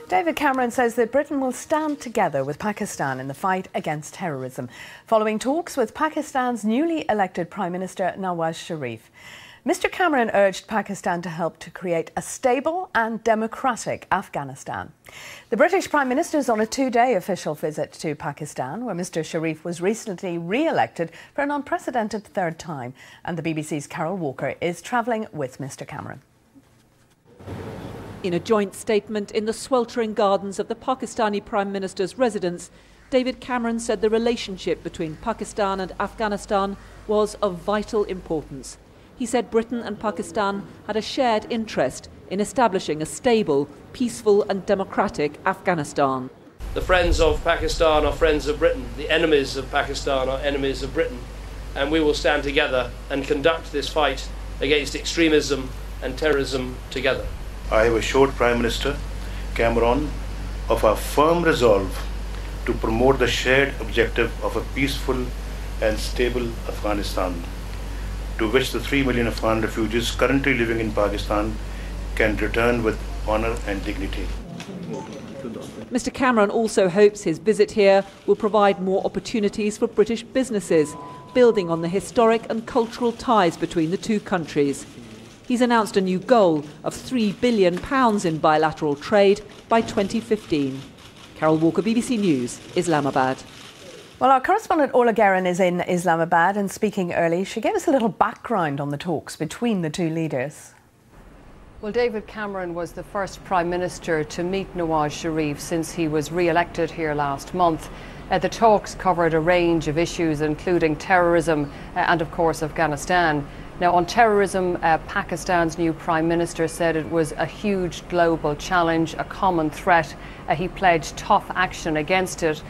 David Cameron says that Britain will stand together with Pakistan in the fight against terrorism, following talks with Pakistan's newly elected Prime Minister Nawaz Sharif. Mr. Cameron urged Pakistan to help to create a stable and democratic Afghanistan. The British Prime Minister is on a two-day official visit to Pakistan, where Mr. Sharif was recently re-elected for an unprecedented third time, and the BBC's Carol Walker is travelling with Mr. Cameron. In a joint statement in the sweltering gardens of the Pakistani Prime Minister's residence, David Cameron said the relationship between Pakistan and Afghanistan was of vital importance. He said Britain and Pakistan had a shared interest in establishing a stable, peaceful and democratic Afghanistan. The friends of Pakistan are friends of Britain. The enemies of Pakistan are enemies of Britain. And we will stand together and conduct this fight against extremism and terrorism together. I have assured Prime Minister Cameron of our firm resolve to promote the shared objective of a peaceful and stable Afghanistan, to which the 3 million Afghan refugees currently living in Pakistan can return with honour and dignity. Mr. Cameron also hopes his visit here will provide more opportunities for British businesses, building on the historic and cultural ties between the two countries. He's announced a new goal of £3 billion in bilateral trade by 2015. Carol Walker, BBC News, Islamabad. Well, our correspondent Orla Guerin is in Islamabad, and speaking early, she gave us a little background on the talks between the two leaders. Well, David Cameron was the first Prime Minister to meet Nawaz Sharif since he was re-elected here last month. The talks covered a range of issues, including terrorism and, of course, Afghanistan. Now, on terrorism, Pakistan's new Prime Minister said it was a huge global challenge, a common threat. He pledged tough action against it.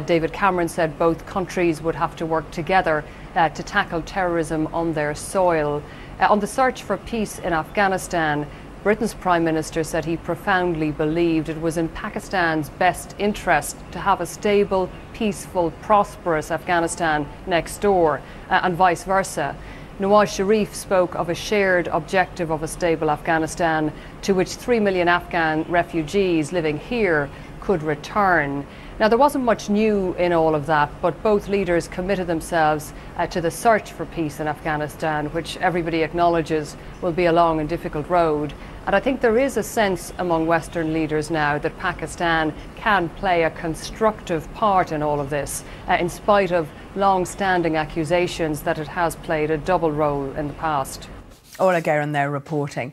David Cameron said both countries would have to work together to tackle terrorism on their soil. On the search for peace in Afghanistan, Britain's Prime Minister said he profoundly believed it was in Pakistan's best interest to have a stable, peaceful, prosperous Afghanistan next door, and vice versa. Nawaz Sharif spoke of a shared objective of a stable Afghanistan to which 3 million Afghan refugees living here could return. Now, there wasn't much new in all of that, but both leaders committed themselves to the search for peace in Afghanistan, which everybody acknowledges will be a long and difficult road. And I think there is a sense among Western leaders now that Pakistan can play a constructive part in all of this, in spite of long-standing accusations that it has played a double role in the past. Orla Guerin there reporting.